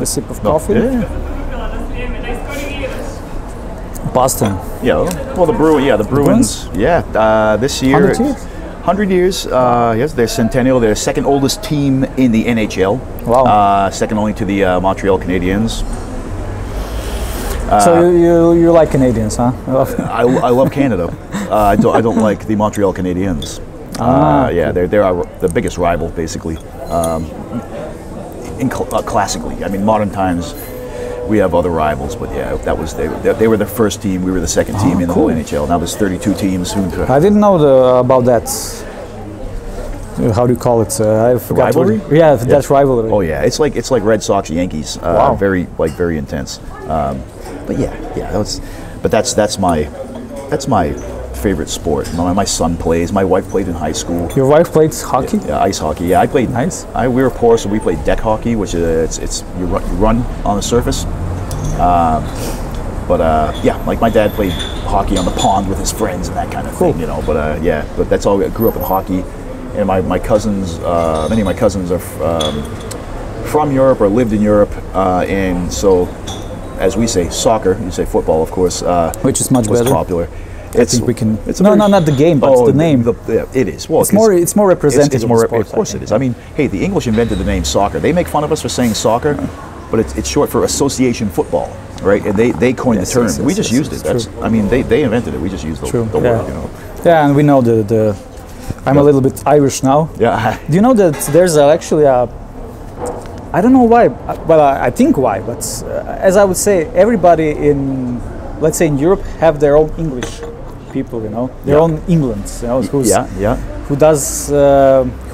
sip of coffee. Yeah. Boston. Yeah. Well, the Bruins. Yeah. This year. 100 years? 100 years. Yes, they're centennial. They're the second oldest team in the NHL. Wow. Second only to the Montreal Canadiens. So you like Canadians, huh? I love Canada. I don't like the Montreal Canadiens. Yeah, they're the biggest rival, basically. Classically, I mean, modern times we have other rivals, but yeah, they were the first team. We were the second team in the whole NHL. Now there's 32 teams. I didn't know about that. How do you call it? I forgot. Rivalry? That's rivalry. Oh yeah, it's like Red Sox Yankees. Wow. Very intense. But that's my favorite sport. My son plays. My wife played in high school. Your wife played hockey? Yeah, ice hockey. Yeah, I played. Nice. We were poor, so we played deck hockey, which is you run on the surface. Yeah, like my dad played hockey on the pond with his friends and that kind of thing, you know. But that's all. I grew up in hockey, and my cousins, many of my cousins are from Europe or lived in Europe, and so, as we say, soccer. You say football, of course. Which is much better. Popular. I think we can. Not the game, but the name. It is. Well, it's more representative. Of course it is. I mean, hey, the English invented the name soccer. They make fun of us for saying soccer, but it's short for association football, right? And they coined the term. We just used it. I mean, they invented it. We just used the word. You know. Yeah, and we know the. I'm a little bit Irish now. Yeah. Do you know that there's actually a. I don't know why. Well, I think why, but as I would say, everybody in, let's say in Europe, have their own English people, you know, their own Englands, you know, who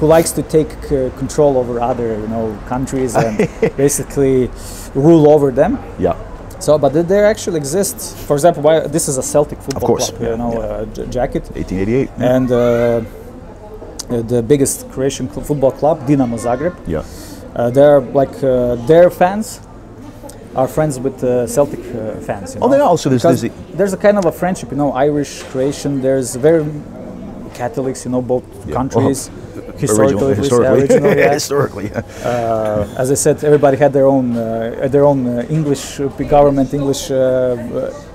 likes to take control over other, you know, countries and basically rule over them. Yeah. So, but there actually exists. For example, this is a Celtic football club, you know, jacket. 1888. And the biggest Croatian football club, Dinamo Zagreb. Yeah. They're like their fans are friends with Celtic fans. You know? Oh, they are. So there's a kind of a friendship, you know, Irish, Croatian. There's very Catholics, you know, both countries. Historically, historically. As I said, everybody had their own English government, English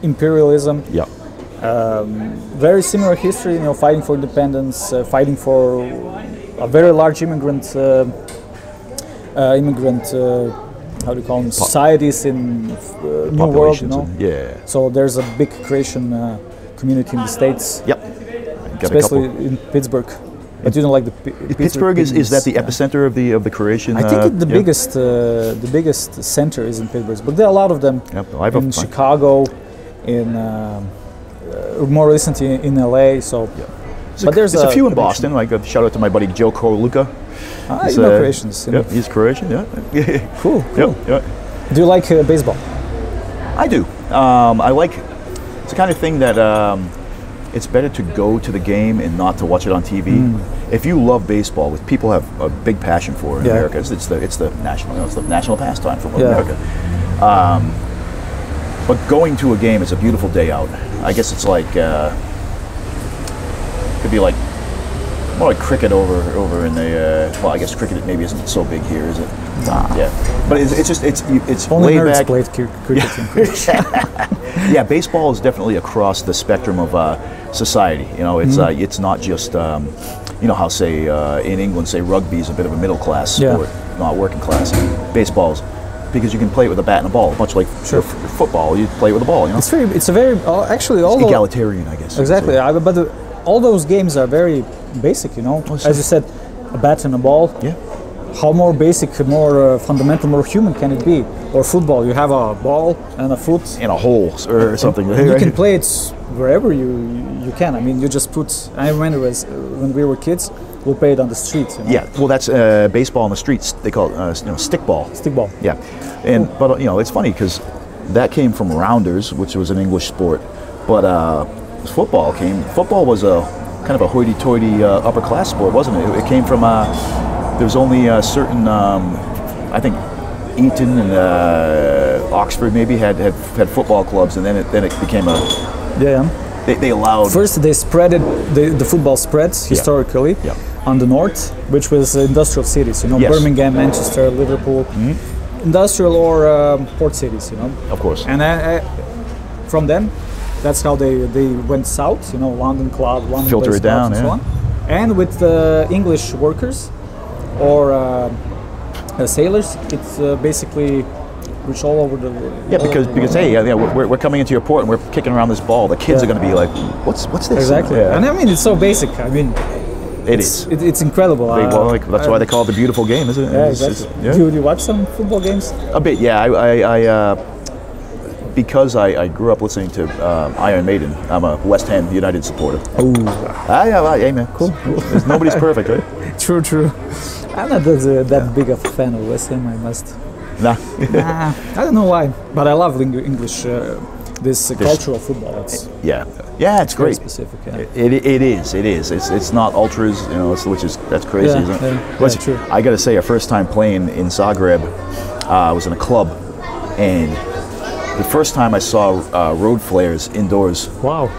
imperialism. Yeah. Very similar history, you know, fighting for independence, fighting for a very large immigrant. How do you call them? Societies in New World, you know. Yeah. So there's a big Croatian community in the States. Yep. Especially in Pittsburgh. But you don't like the Pittsburgh is that the epicenter of the Croatian? I think the biggest center is in Pittsburgh, but there are a lot of them in Chicago, in more recently in LA. So, but there's a few in Boston. Like shout out to my buddy Joe Korluka. You know Croatians. You know. He's Croatian. Yeah. Cool. Yep. Do you like baseball? I do. I like. It's the kind of thing that it's better to go to the game and not to watch it on TV. If you love baseball, which people have a big passion for in America, it's the national pastime for America. But going to a game is a beautiful day out. I guess it's like could be like more like cricket over in the. Well, I guess cricket maybe isn't so big here, is it? Yeah, but it's only laid nerds back. played cricket. Yeah, baseball is definitely across the spectrum of society. You know, it's not just you know how say in England say rugby is a bit of a middle class sport, not working class. Baseball's because you can play it with a bat and a ball, much like football. You play it with a ball. You know, it's a very actually all egalitarian, I guess. Exactly, but all those games are very basic. You know, as you said, a bat and a ball. Yeah. How more basic, more fundamental, more human can it be? Or football, you have a ball and a foot in a hole or something. You can play it wherever you can. I mean, you just put. I remember when we were kids, we played it on the street. You know? Yeah, well, that's baseball on the streets. They call it stickball. Stickball. Yeah, but you know, it's funny because that came from rounders, which was an English sport. But football was a kind of a hoity-toity upper class sport, wasn't it? It came from. There's only certain, I think, Eton and Oxford maybe had football clubs, and then it became a. Yeah. They allowed. First, they spread it. The football spreads historically on the north, which was industrial cities. You know, Birmingham, Manchester, Liverpool. industrial or port cities, you know. Of course. And from them, that's how they went south, you know, London club, London filter it down, and yeah. so on. And with English workers or sailors, it's basically reach all over the world. Yeah, because hey, yeah, we're coming into your port and we're kicking around this ball. The kids are going to be like, what's this? Exactly. Yeah. And I mean, it's so basic. I mean, it's incredible. That's why they call it the beautiful game, isn't it? Yeah, exactly. Do you watch some football games? A bit, yeah. I because I grew up listening to Iron Maiden. I'm a West Ham United supporter. Oh. Hey man, cool. Nobody's perfect, right? True. I'm not that big of a fan of West Ham, I must. Nah. I don't know why, but I love English. This cultural football. It's it's great. Specific. Yeah. It is. It's not ultras, you know. That's crazy, isn't it? Yeah, true. I got to say, our first time playing in Zagreb, I was in a club, and the first time I saw road flares indoors. Wow.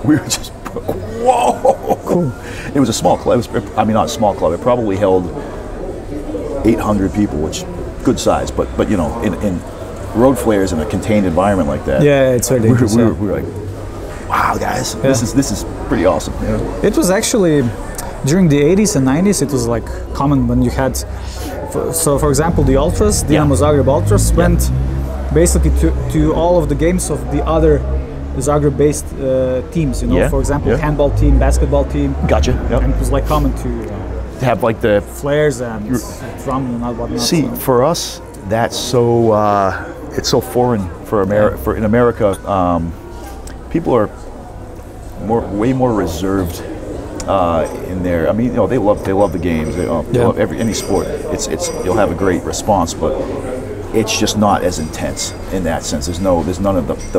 We were just whoa. Cool. It was a small club. Not a small club. It probably held 800 people, which good size, but you know, in road flares in a contained environment like that. Yeah, it's very dangerous. We were like, wow, guys, this is pretty awesome. You know? It was actually during the 80s and 90s. It was like common when you had, for example, the Ultras, Dinamo Zagreb Ultras went basically to all of the games of the other Zagreb-based teams. You know, for example, handball team, basketball team. Gotcha. Yep. And it was like common to have like the flares and drum and whatnot. See, for us, that's so it's so foreign for America. In America, people are way more reserved in there. I mean, you know, they love the games. They love any sport. You'll have a great response, but it's just not as intense in that sense. There's none of the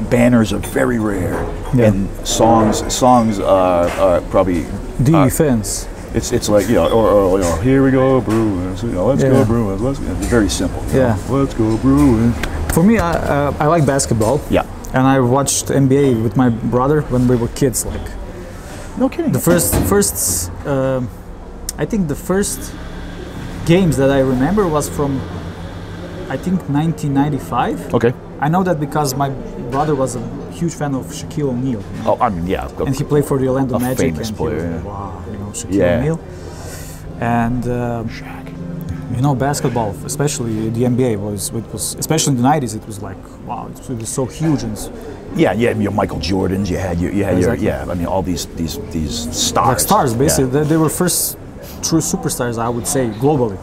banners are very rare, and songs are probably defense. It's like, you know, or you know, here we go Bruins, you know, let's go Bruins. It's very simple. Yeah. Let's go Bruins. For me, I like basketball. Yeah. And I watched NBA with my brother when we were kids. Like, no kidding. The first, I think the first games that I remember was from, I think 1995. Okay. I know that because my brother was a huge fan of Shaquille O'Neal. You know? Oh, I mean, yeah. And he played for the Orlando Magic. Famous player. Wow, you know, Shaquille O'Neal. And you know, basketball, especially the NBA, was especially in the 90s. It was like, wow, it was so huge. And your Michael Jordans. You had exactly. I mean, all these stars. Like stars, basically. They were first true superstars, I would say, globally.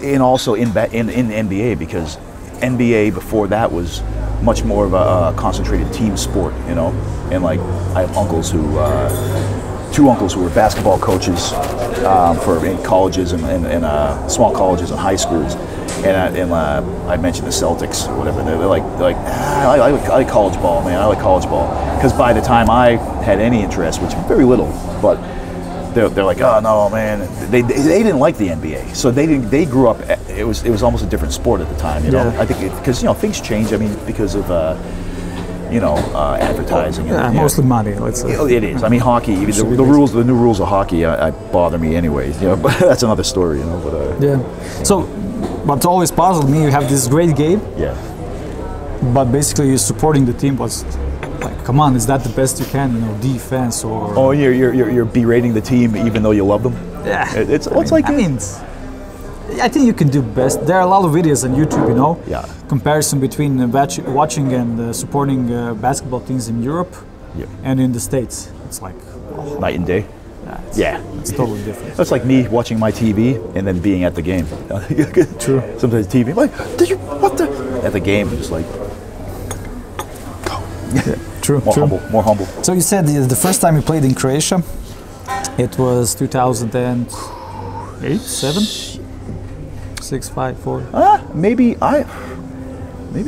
And also in the NBA, because NBA before that was much more of a concentrated team sport, you know. And like, I have uncles who, two uncles who were basketball coaches in colleges and small colleges and high schools. And I mentioned the Celtics, or whatever. They're like I like college ball, man. I like college ball, because by the time I had any interest, which very little, but they're like, oh no, man. They didn't like the NBA, so they grew up. It was almost a different sport at the time, you know. I think because you know, things change. I mean, because of advertising. Mostly money. Let's say it is. I mean, hockey. The new rules of hockey bother me anyway. You know, but that's another story, you know. But So, what always puzzled me, you have this great game. Yeah. But basically, you're supporting the team was. Like, come on, is that the best you can? You know, defense or. Oh, you're berating the team even though you love them. Yeah, I I think you can do best. There are a lot of videos on YouTube, you know. Yeah. Comparison between watching and supporting basketball teams in Europe and in the States. It's like night and day. It's totally different. That's like me watching my TV and then being at the game. True. Sometimes TV, like, at the game, just like. True. More humble. So you said the first time you played in Croatia, it was 2008, 7, 6, 5, 4. Maybe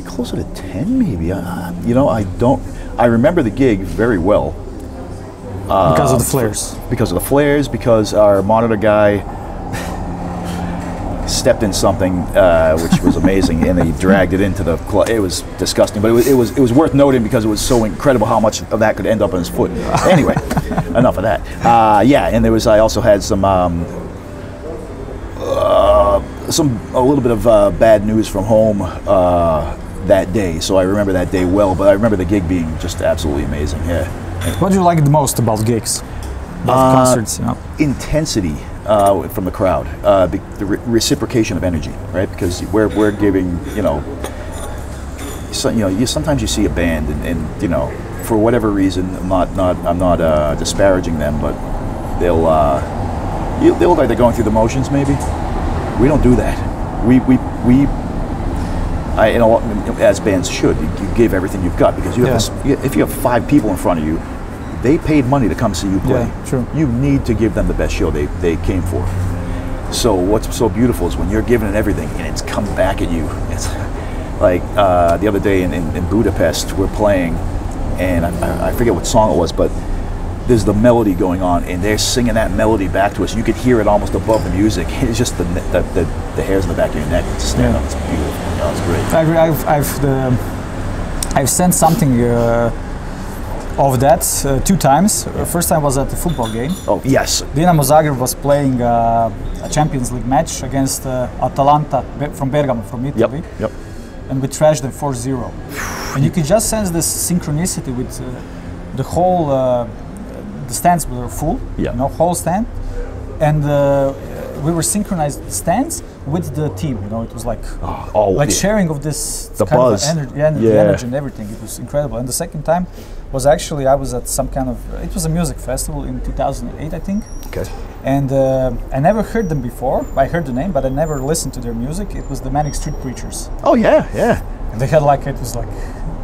closer to 10. Maybe I remember the gig very well. Because of the flares. Because our monitor guy stepped in something which was amazing, and he dragged it into the club. It was disgusting, but it was worth noting because it was so incredible how much of that could end up on his foot. Anyway, enough of that. And I also had some a little bit of bad news from home that day, so I remember that day well. But I remember the gig being just absolutely amazing. Yeah. What do you like the most about gigs, about concerts? You know? Intensity from the crowd, the reciprocation of energy, right? Because we're giving, you know, sometimes you see a band and you know, for whatever reason, I'm not disparaging them, but they'll look like they're going through the motions. Maybe we don't do that. You know, as bands should, you give everything you've got, because you have if you have 5 people in front of you, they paid money to come see you play. Yeah, true. You need to give them the best show they came for. So what's so beautiful is when you're giving it everything and it's come back at you. It's like the other day in Budapest, we're playing, and I forget what song it was, but there's the melody going on, and they're singing that melody back to us. You could hear it almost above the music. It's just the hairs on the back of your neck stand up. It's beautiful. You know, it's great. I agree. I've sent something of that 2 times. First time was at the football game. Oh yes. Dinamo Zagreb was playing a Champions League match against Atalanta from Bergamo, from Italy. Yep. And we trashed them 4-0. And you could just sense this synchronicity with the whole. The stands were full, you know, whole stand, and we were synchronized stands with the team. You know, it was like sharing of this the kind buzz, of energy and everything. It was incredible. And the second time was actually I was at some kind of it was a music festival in 2008, I think. Okay. And I never heard them before. I heard the name, but I never listened to their music. It was the Manic Street Preachers. Oh yeah. And they had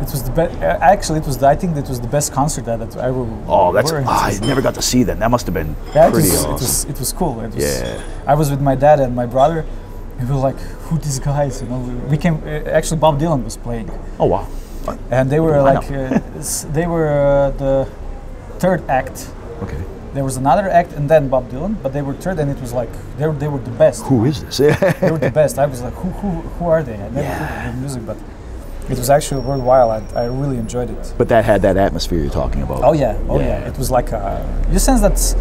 it was the best. Actually, I think it was the best concert that I ever. Oh, I never got to see that. That must have been pretty awesome. It was cool. I was with my dad and my brother, and we were like, "Who these guys?" You know, we came. Actually, Bob Dylan was playing. Oh wow! And they were they were the third act. Okay. There was another act and then Bob Dylan, but they were third, and it was like they were the best. Who is this? They were the best. I was like, who are they? I never heard their music, but. It was actually worthwhile. I really enjoyed it. But that had that atmosphere you're talking about. Oh yeah. It was like you sense that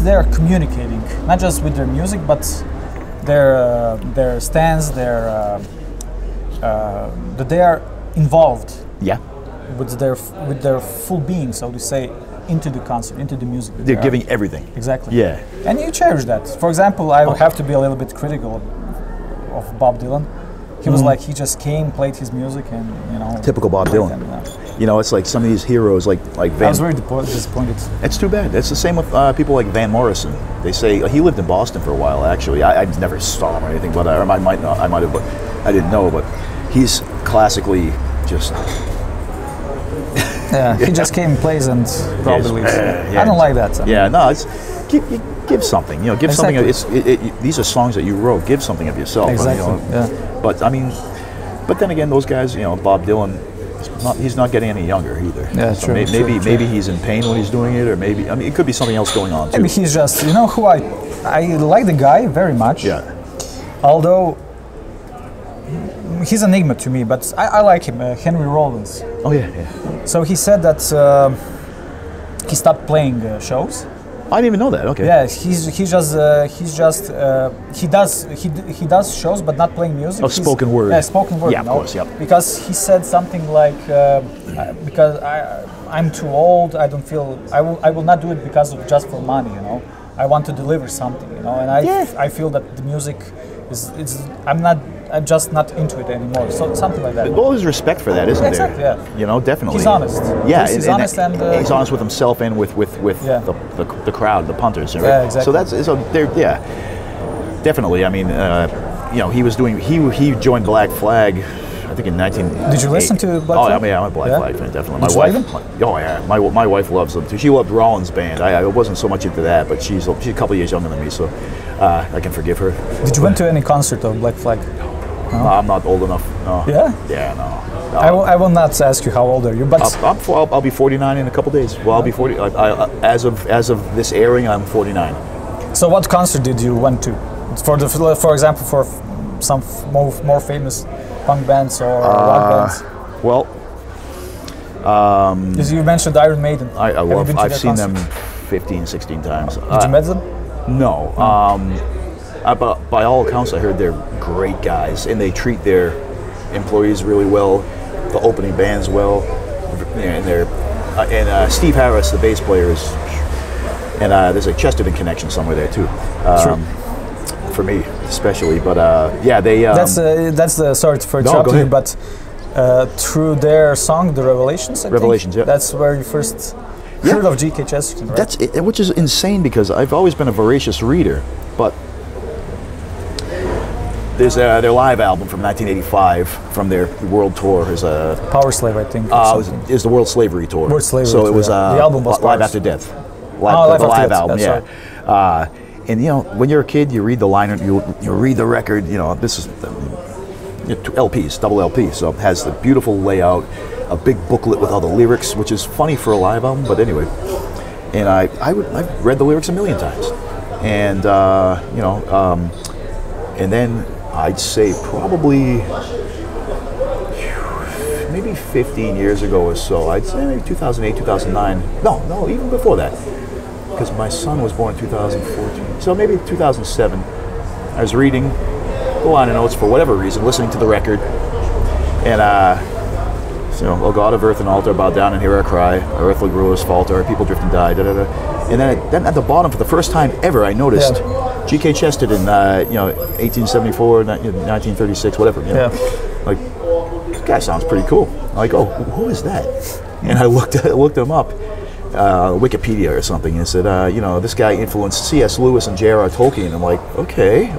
they are communicating, not just with their music, but their stands, that they are involved. Yeah. With their full being, so to say, into the concert, into the music. They're giving everything. Exactly. Yeah. And you cherish that. For example, I would have to be a little bit critical of Bob Dylan. He was like, he just came, played his music, and you know. Typical Bob Dylan. You know, it's like some of these heroes, like Van. I was very disappointed. It's too bad. It's the same with people like Van Morrison. They say he lived in Boston for a while. Actually, I never saw him or anything, but I might have, but I didn't know. But he's classically just. He just came, plays, and probably leaves. I don't like that. No, it's give something. You know, give something. These are songs that you wrote. Give something of yourself. Exactly. You know? But I mean, but then again, those guys, you know, Bob Dylan, he's not getting any younger either. Yeah, so true. Maybe he's in pain when he's doing it, or maybe it could be something else going on too. Maybe he's just, you know, who I like the guy very much. Yeah. Although he's an enigma to me, but I like him, Henry Rollins. Oh yeah. So he said that he stopped playing shows. I didn't even know that. Okay. Yeah, he does shows, but not playing music. Oh, spoken word. Yeah, spoken word. Yeah, of course. Yep. Because he said something like, because I'm too old. I don't feel. I will not do it because of just for money. You know, I want to deliver something. You know, and I feel that the music is. I'm just not into it anymore. So something like that. Well, there's respect for that, isn't there? Exactly. Yeah. You know, definitely. He's honest. Yeah, he's honest and he's honest with himself and with the crowd, the punters. Right? Yeah, exactly. So definitely. I mean, you know, he joined Black Flag. I think in 19. Did you listen to Black Flag? Oh, yeah, I'm a Black Flag fan, definitely. Did you like them? Oh yeah, my wife loves them too. She loved Rollins' band. I wasn't so much into that, but she's a couple of years younger than me, so I can forgive her. Did you went to any concert of Black Flag? No, I'm not old enough. No. Yeah? Yeah, no. I will not ask you how old are you, but I'll be 49 in a couple days. Well, I'll be 40. As of this airing, I'm 49. So, what concert did you went to? For example, for some more famous punk bands or rock bands. Well, as you mentioned Iron Maiden. I've seen them 15, 16 times. Did you met them? No. by all accounts, I heard they're great guys, and they treat their employees really well, the opening bands well, and Steve Harris, the bass player, is, and there's a Chesterton connection somewhere there too, for me especially. But yeah, they. That's the sorry for interrupting you, but through their song, The Revelations. Revelations, yeah. That's where you first heard of G.K. Chesterton, right? That's it, which is insane because I've always been a voracious reader, but there's their live album from 1985 from their world tour is a Power Slave, I think. Is the World Slavery Tour. World Slavery so tour, it was the album was Live After Death. Live After live Death, album, yeah. Right. And you know, when you're a kid, you read the liner, you read the record. You know, this is LPs, double LP, so it has the beautiful layout, a big booklet with all the lyrics, which is funny for a live album, but anyway. And I've read the lyrics a million times, and you know, and then I'd say probably maybe 15 years ago or so. I'd say maybe 2008, 2009. No, even before that, because my son was born in 2014. So maybe 2007. I was reading the liner notes for whatever reason, listening to the record, and you know, O God of earth and altar, bow down and hear our cry. Our earthly rulers falter, our people drift and die. Da, da, da. And then at the bottom, for the first time ever, I noticed G.K. Chesterton, you know, 1874, 1936, whatever. You know. Like, this guy sounds pretty cool. I'm like, oh, who is that? And I looked him up, Wikipedia or something, and it said, you know, this guy influenced C.S. Lewis and J.R.R. Tolkien. I'm like, okay.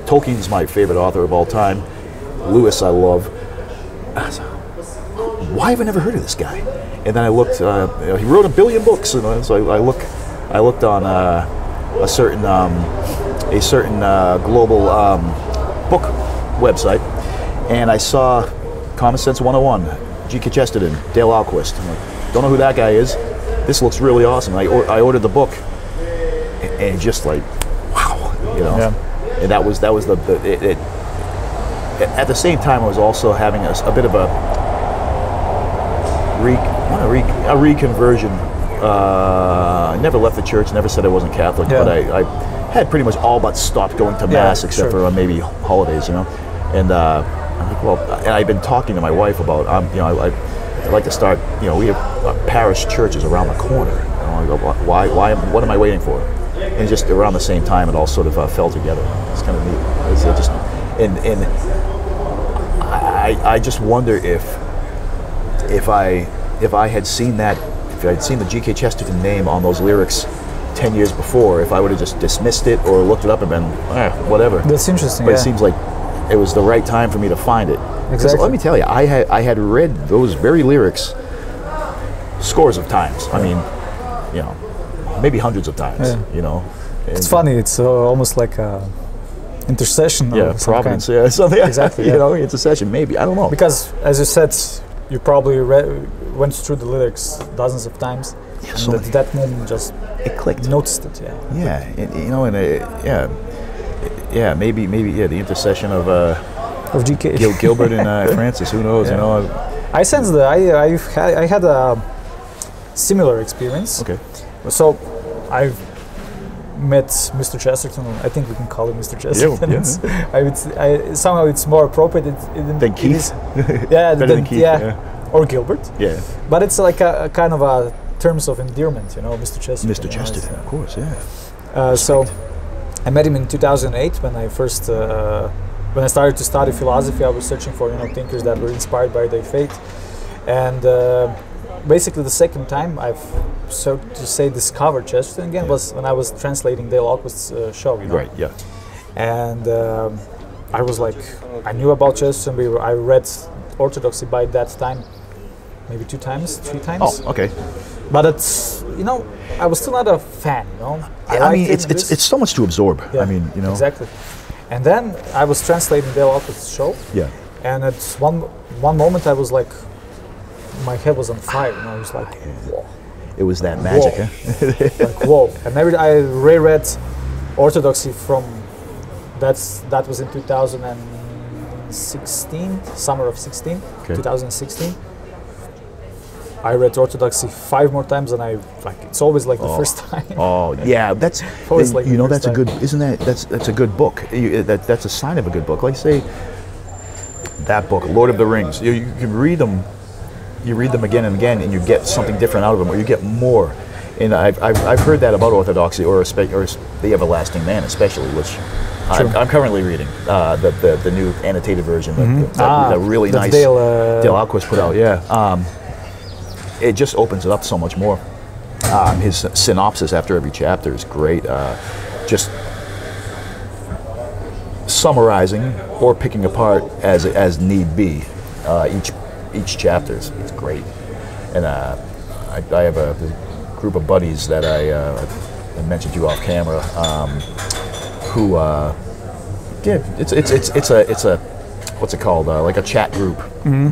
Tolkien's my favorite author of all time. Lewis I love. Why have I never heard of this guy? And then I looked. You know, he wrote 1 billion books, and so I looked on a certain global book website, and I saw Common Sense 101, G.K. Chesterton, Dale Alquist. I'm like, don't know who that guy is. This looks really awesome. I ordered the book, and just like, wow, you know. Yeah. And that was at the same time, I was also having a bit of a reconversion. I never left the church, never said I wasn't Catholic, but I had pretty much all but stopped going to Mass except for maybe holidays, you know. And I'm like, well, and I've been talking to my wife about, you know, I'd like to start, you know, we have parish churches around the corner. And I go, what am I waiting for? And just around the same time, it all sort of fell together. It's kind of neat. It's just, and I just wonder if I had seen that, if I'd seen the G.K. Chesterton name on those lyrics 10 years before, if I would have just dismissed it or looked it up and been, whatever. That's interesting. But it seems like it was the right time for me to find it. Exactly. Let me tell you, I had read those very lyrics scores of times. I mean, you know, maybe hundreds of times. You know. It's funny. It's almost like a intercession. Yeah, providence. Yeah, something. Exactly. You know, intercession. Maybe, I don't know. Because, as you said, you probably went through the lyrics dozens of times. Yeah, so at that moment, just it clicked. Noticed it. Yeah. You know, and maybe the intercession of G.K. Gilbert and Francis. Who knows? You know. I sense that I had a similar experience. Okay. So I've met Mr. Chesterton. I think we can call him Mr. Chesterton. Yeah. Somehow it's more appropriate than Keith. Than Keith. Or Gilbert. Yeah. But it's like a kind of a terms of endearment, you know, Mr. Chesterton. Mr. Chesterton, of course, yeah. So I met him in 2008 when I first when I started to study philosophy. I was searching for, you know, thinkers that were inspired by their faith, and basically the second time I've, so to say, discovered Chesterton again was when I was translating Dale Alquist's show, you know. Right. Yeah. And I was like, I knew about Chesterton. I read Orthodoxy by that time, maybe 2 times, 3 times. Oh, okay. But it's, you know, I was still not a fan, you know. I mean, it's so much to absorb. Yeah, I mean, you know. Exactly. And then I was translating Dale Alquist's show. Yeah. And at one moment I was like, my head was on fire, and I was like, whoa. It was that magic, huh? Like, whoa. And I reread Orthodoxy from, that was in 2016, summer of 2016. I read Orthodoxy 5 more times, and it's always like the first time. Oh yeah, that's always like that's a good. Isn't that's a good book? That's a sign of a good book. Like say that book, Lord of the Rings. You can read them. You read them again and again, and you get something different out of them, or you get more. And I've heard that about Orthodoxy, or the Everlasting Man, especially, which I'm currently reading the new annotated version, that really nice Dale Alquist put out. Yeah, it just opens it up so much more. His synopsis after every chapter is great. Just summarizing or picking apart as need be each chapter is great. And I have a group of buddies that I mentioned to you off camera, who it's a what's it called, like a chat group,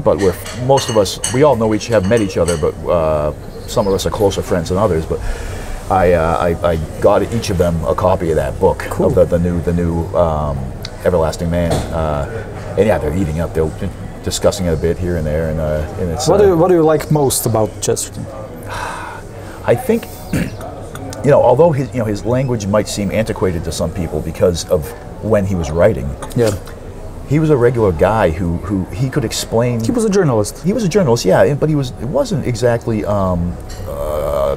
but where most of us, we all have met each other, but some of us are closer friends than others. But I got each of them a copy of that book, of the new Everlasting Man, and yeah, they're eating up. They're discussing it a bit here and there, and it's. What do you like most about Chesterton? I think, although his language might seem antiquated to some people because of when he was writing. Yeah. He was a regular guy who he could explain. He was a journalist. He was a journalist, yeah, but he wasn't exactly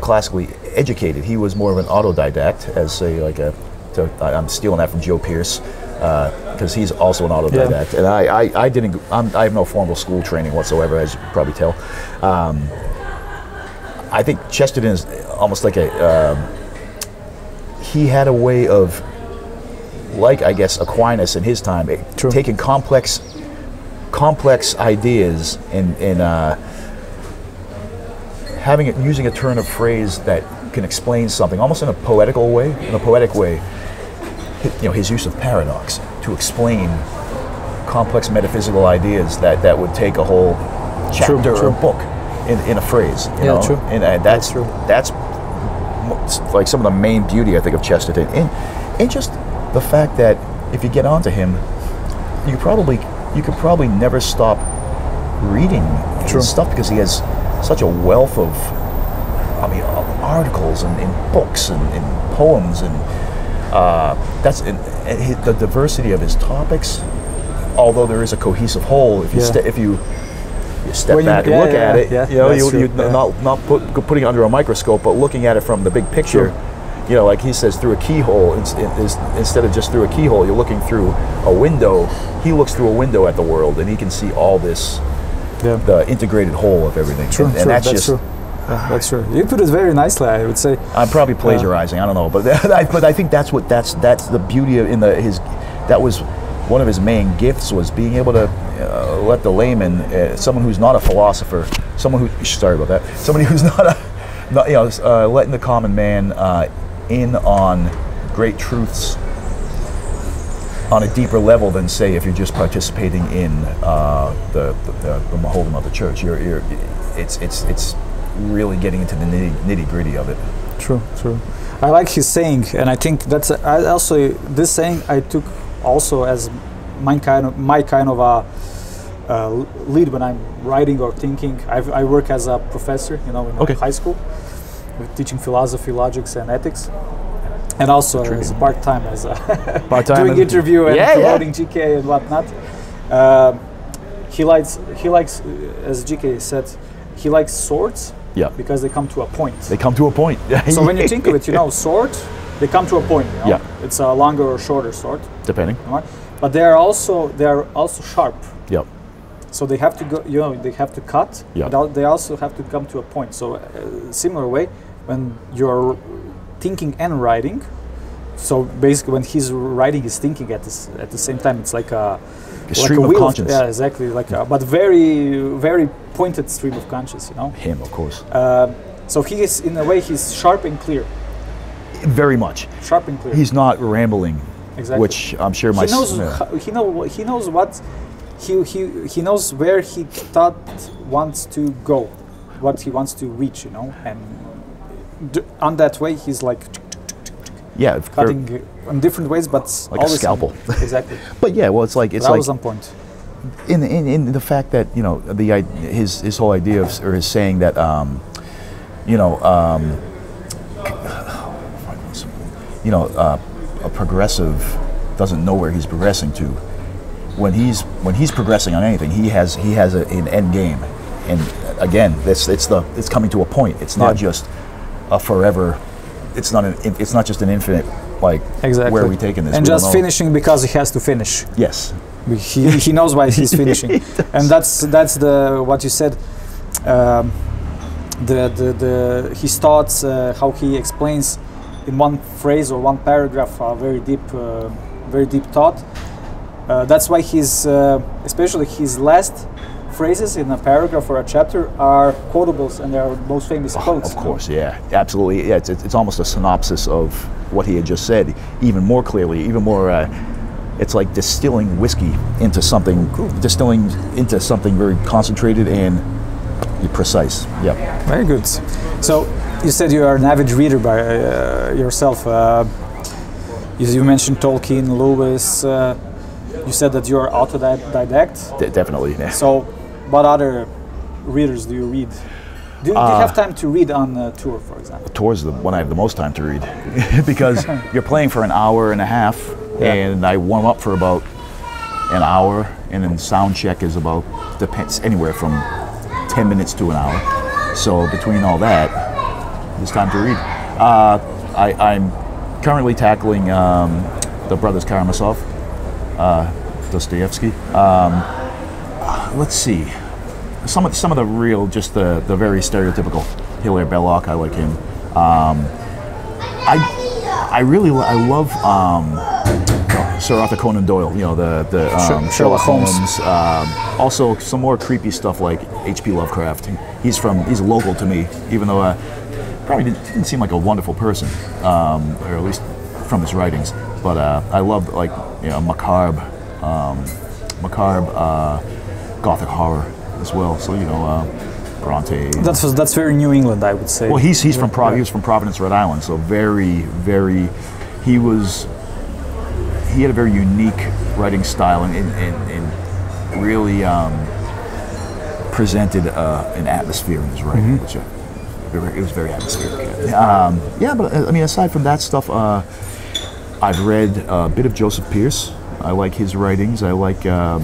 classically educated. He was more of an autodidact, as say I'm stealing that from Joe Pierce, because he's also an autodidact, and I have no formal school training whatsoever, as you can probably tell. I think Chesterton is almost like he had a way of, like I guess Aquinas in his time, taking complex ideas and using a turn of phrase that can explain something almost in a poetic way. His use of paradox to explain complex metaphysical ideas that would take a whole chapter or book in a phrase. True. And that's like some of the main beauty, I think, of Chesterton, and just the fact that if you get onto him, you could probably never stop reading his stuff, because he has such a wealth of articles and books and poems, and the diversity of his topics. Although there is a cohesive whole, if you step back and look at it, not putting it under a microscope, but looking at it from the big picture. Like he says, through a keyhole, instead of just through a keyhole, you're looking through a window. He looks through a window at the world, and he can see all this, the integrated whole of everything. And that's true. Yeah, that's true. You put it very nicely, I would say. I'm probably plagiarizing. I don't know, but I think that's the beauty of that was one of his main gifts, was being able to let the layman, someone who's not a philosopher, somebody who's letting the common man in on great truths on a deeper level than, say, if you're just participating in the Maholim of the church. It's really getting into the nitty gritty of it. True. I like his saying, and I think that's this saying I took also as my kind of a lead when I'm writing or thinking. I work as a professor, in high school, teaching philosophy, logics, and ethics, and also as a part-time doing interview and promoting GK and whatnot. He likes, as GK said, he likes swords. Yeah. Because they come to a point. So when you think of it, sword, they come to a point. Yeah. It's a longer or shorter sword, depending. But they are also sharp. Yep. So they have to go. They have to cut. Yeah. But they also have to come to a point. So similar way, when you're thinking and writing. So basically, when he's writing, he's thinking at the same time. It's like a stream of conscience. Yeah, exactly. But very, very pointed stream of conscience. Him, of course. So he is, in a way, he's sharp and clear. Very much. Sharp and clear. He's not rambling. Exactly. Which I'm sure he knows where he wants to go, what he wants to reach. And on that way, he's like. Yeah, cutting in different ways, but like always a scalpel. Exactly. But yeah, well, it's like that was on point. in the fact that, you know, his whole idea of, or his saying that, you know, a progressive doesn't know where he's progressing to. When he's progressing on anything, he has an end game, and again, it's coming to a point. It's not just a forever. It's not just an infinite, like, exactly. Where are we taking this? And just finishing because he has to finish. Yes. He knows why he's finishing, and that's the what you said. His thoughts, how he explains in one phrase or one paragraph, a very deep thought. That's why his, especially his last phrases in a paragraph or a chapter are quotables, and they are most famous quotes. Of course, yeah, absolutely. Yeah, it's almost a synopsis of what he had just said, even more clearly, even more. It's like distilling whiskey into something, distilling into something very concentrated and precise. Yeah. Very good. So you said you are an avid reader by yourself. You mentioned Tolkien, Lewis. You said that you are autodidact. Definitely. Yeah. So, what other readers do you read? Do you have time to read on a tour, for example? Tour's the one I have the most time to read because you're playing for an hour and a half, and I warm up for about an hour, and then sound check is about, depends, anywhere from 10 minutes to an hour. So between all that, it's time to read. I'm currently tackling the Brothers Karamazov, Dostoevsky. Let's see. Some of the real, just the very stereotypical Hilaire Belloc. I like him. I love Sir Arthur Conan Doyle. You know, the Sherlock Holmes. Also some more creepy stuff like H.P. Lovecraft. He's local to me, even though probably didn't seem like a wonderful person, or at least from his writings. But I loved, like, you know, macabre Gothic horror as well. So, you know, Bronte. That's very New England, I would say. Well, he was from Providence, Rhode Island. So very he had a very unique writing style and really presented an atmosphere in his writing, which it was very atmospheric. Yeah, but I mean, aside from that stuff, I've read a bit of Joseph Pierce. I like his writings. I like, I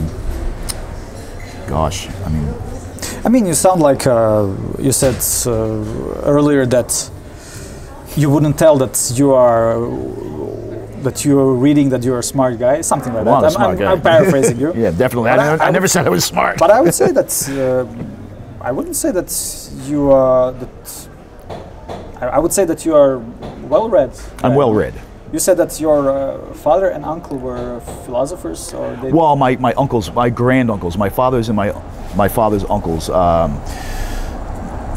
mean, you sound like you said earlier that you wouldn't tell that you are reading, that you're a smart guy, something like that. I'm paraphrasing you. Yeah, definitely. I never said I was smart. But I would say that I wouldn't say that you are I would say that you are well-read. I'm well-read. You said that your father and uncle were philosophers, or they? Well, my uncles, my granduncles, my father's and my father's uncles.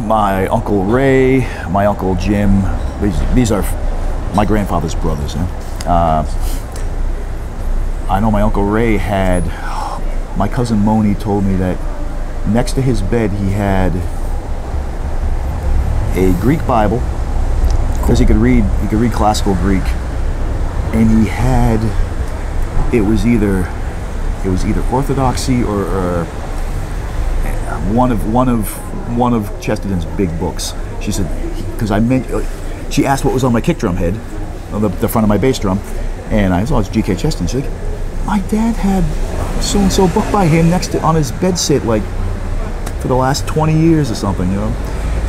My Uncle Ray, my Uncle Jim. These are my grandfather's brothers. I know my Uncle Ray had. My cousin Moni told me that next to his bed he had a Greek Bible, because he could read classical Greek. And he had, it was either Orthodoxy or one of Chesterton's big books. She said, because she asked what was on my kick drum head, on the front of my bass drum, and I saw it's G.K. Chesterton. She's like, my dad had so and so book by him on his bedsit, like, for the last 20 years or something, you know.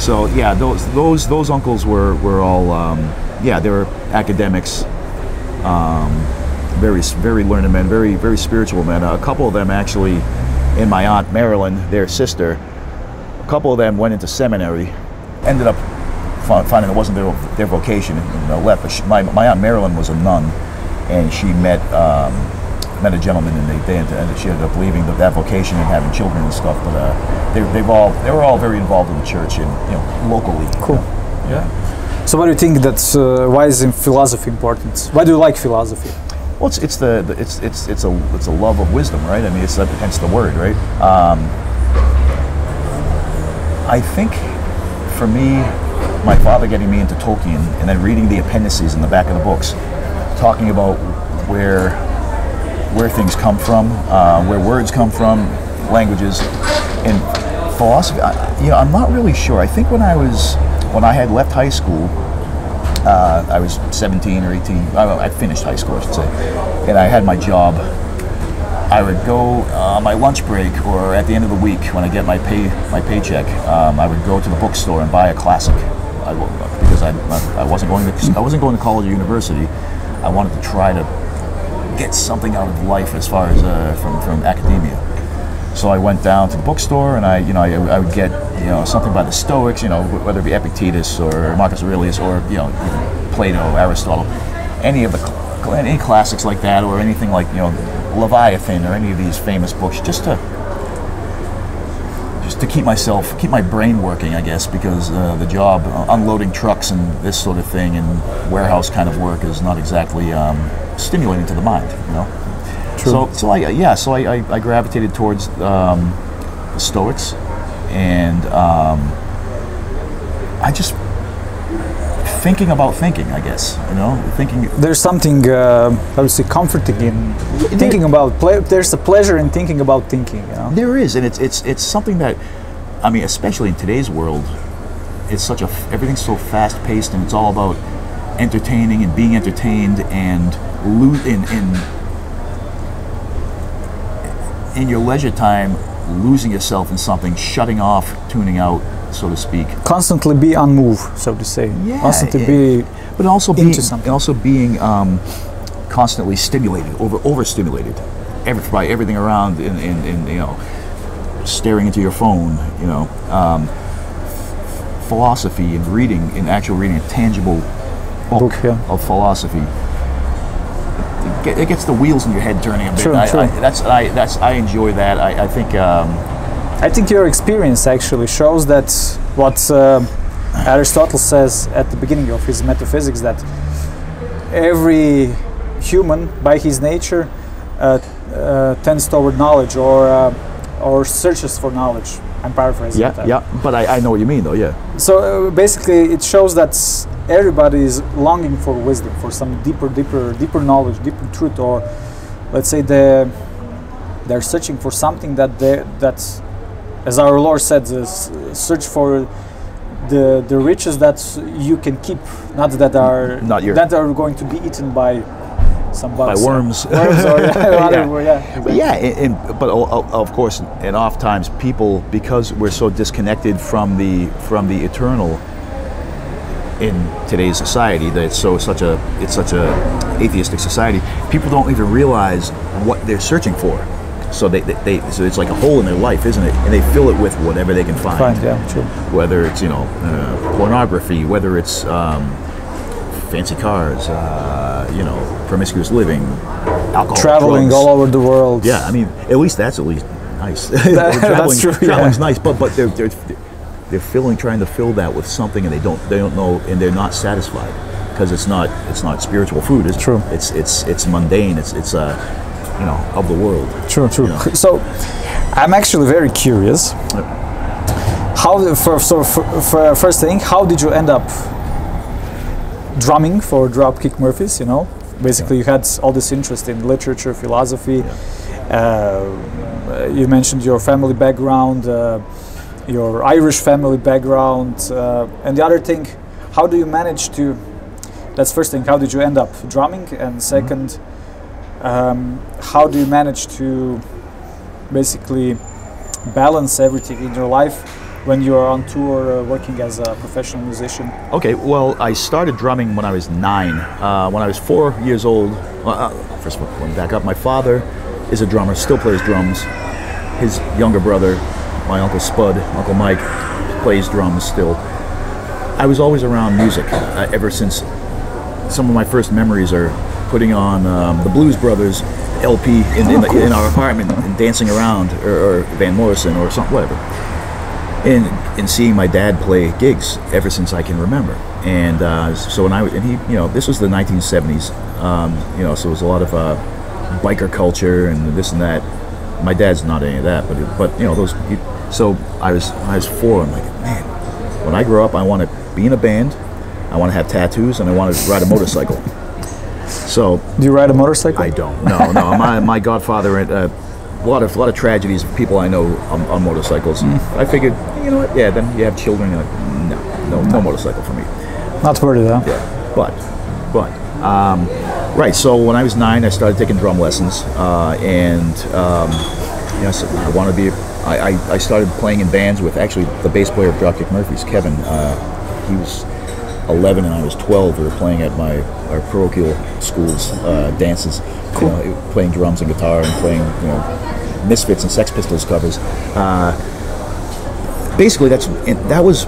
So yeah, those uncles were all they were academics. Very learned men, very spiritual men. A couple of them actually, and my aunt Marilyn, their sister, a couple of them went into seminary, ended up finding it wasn't their vocation, and left. But my aunt Marilyn was a nun, and she met a gentleman, and she ended up leaving that vocation and having children and stuff. But they were all very involved in the church and, you know, locally. Cool. Yeah. So what do you think why is philosophy important? Why do you like philosophy? Well, it's a love of wisdom, right? I mean, hence the word, right? I think for me, my father getting me into Tolkien and then reading the appendices in the back of the books, talking about where where things come from, where words come from, languages, and philosophy. I'm not really sure. I think when I had left high school, I was 17 or 18. I finished high school, I should say, and I had my job. I would go on my lunch break or at the end of the week when I get my paycheck. I would go to the bookstore and buy a classic. Because I wasn't going to college or university. I wanted to try to get something out of life as far as from academia. So I went down to the bookstore and I would get something by the Stoics, whether it be Epictetus or Marcus Aurelius or Plato, Aristotle, any classics like that, or anything like Leviathan or any of these famous books, just to keep my brain working, I guess, because the job unloading trucks and this sort of thing and warehouse kind of work is not exactly stimulating to the mind, True. So I gravitated towards the Stoics, and I just thinking about thinking, I guess, thinking. There's something obviously comforting in thinking about. There's a pleasure in thinking about thinking. There is, and it's something that, I mean, especially in today's world, it's everything's so fast paced, and it's all about entertaining and being entertained and in your leisure time, losing yourself in something, shutting off, tuning out, so to speak. Constantly be unmoved, so to say. Yeah, constantly be but also into something. Also being constantly stimulated, overstimulated, by everything around, in staring into your phone. Philosophy and reading, actual reading a tangible book of philosophy. It gets the wheels in your head turning a bit. True. I enjoy that. I think your experience actually shows that what Aristotle says at the beginning of his metaphysics, that every human, by his nature, tends toward knowledge or searches for knowledge. I'm paraphrasing. Yeah, but I know what you mean, though. Yeah. So basically, it shows that everybody is longing for wisdom, for some deeper knowledge, deeper truth, or let's say they're searching for something that, as our Lord said, search for the riches that you can keep, not that are going to be eaten by some bugs, by worms, or but of course, and oftentimes people, because we're so disconnected from the eternal in today's society, that it's such a atheistic society, people don't even realize what they're searching for. So so it's like a hole in their life, isn't it? And they fill it with whatever they can find. True. Whether it's pornography, whether it's fancy cars, promiscuous living, alcohol, traveling drugs. all over the world. Yeah, I mean, at least nice. That's true. Traveling's nice, but they're trying to fill that with something, and they don't know, and they're not satisfied because it's not spiritual food. It's true. It's mundane. It's of the world. True. So, I'm actually very curious. First thing, how did you end up drumming for Dropkick Murphys? Basically, you had all this interest in literature, philosophy. You mentioned your family background, your Irish family background, and the other thing, how do you manage to? That's first thing. How did you end up drumming? And second, how do you manage to basically balance everything in your life when you're on tour, working as a professional musician? Okay, well, I started drumming when I was 9. When I was 4 years old, first of all, let me back up. My father is a drummer, still plays drums. His younger brother, my Uncle Spud, Uncle Mike, plays drums still. I was always around music ever since. Some of my first memories are putting on the Blues Brothers LP in our apartment and dancing around, or Van Morrison or something, whatever. And seeing my dad play gigs ever since I can remember. And so this was the 1970s. So it was a lot of biker culture and this and that. My dad's not any of that, but those. So I was 4. I'm like, man, when I grow up, I want to be in a band, I want to have tattoos, and I want to ride a motorcycle. So do you ride a motorcycle? I don't. No. My godfather, a lot of tragedies of people I know on motorcycles. I figured, you know what? Yeah, then you have children. You're like, no motorcycle for me. Not worth it, huh? Yeah, but right. So when I was 9, I started taking drum lessons, and so I want to be. I started playing in bands with actually the bass player of Dropkick Murphys, Kevin. He was 11 and I was 12. We were playing at our parochial school's dances, cool. Playing drums and guitar and playing Misfits and Sex Pistols covers. Basically, that was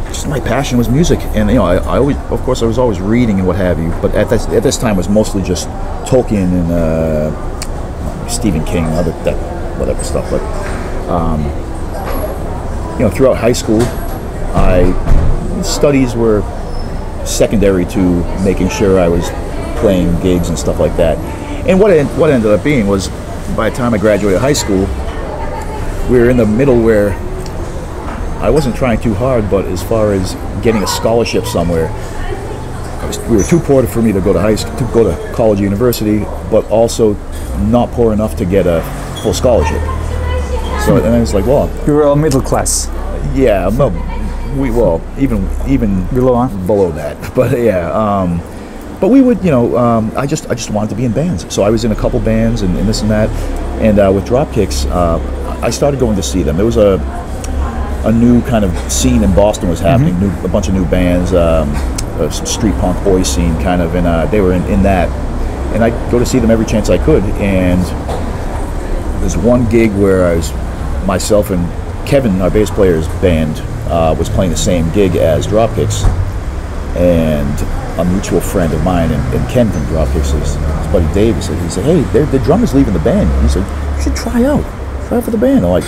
just my passion was music, and I always, of course, I was always reading and what have you. But at this time, it was mostly just Tolkien and Stephen King, whatever stuff. But throughout high school, studies were secondary to making sure I was playing gigs and stuff like that. And what ended up being was, by the time I graduated high school, we were in the middle where I wasn't trying too hard, but as far as getting a scholarship somewhere, we were too poor for me to go to college or university, but also not poor enough to get a full scholarship. So and I was like, well, you were all middle class. Yeah, even below that. But yeah, but we would, I just wanted to be in bands. So I was in a couple bands and this and that. And with Dropkicks, I started going to see them. There was a new kind of scene in Boston was happening. A bunch of new bands, a street punk boy scene kind of, and they were in that. And I'd go to see them every chance I could. And there's one gig where myself and Kevin, our bass player's band, was playing the same gig as Dropkicks, and a mutual friend of mine and Ken from Dropkicks, his buddy Dave, he said, hey, the drummer's leaving the band. He said, you should try out for the band. I'm like,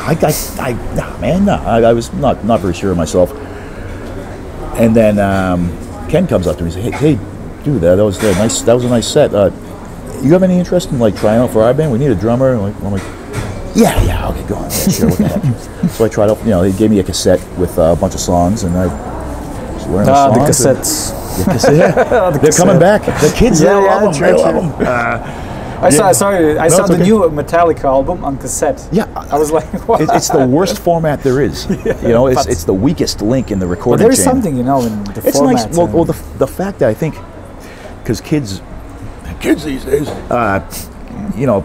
I was not very sure of myself. And then Ken comes up to me and says, hey, dude, that was a nice set. You have any interest in trying out for our band? We need a drummer. I'm like, yeah, okay, go on. Yeah, sure, what the heck. So I tried out. They gave me a cassette with a bunch of songs, and I was learning the songs. The cassettes. They're coming back. The kids, they love them. I saw the new Metallica album on cassette. Yeah, I was like, what? It's the worst format there is. It's the weakest link in the recording there is chain. something, in the it's format. Nice. Well, the fact that I think, because kids these days,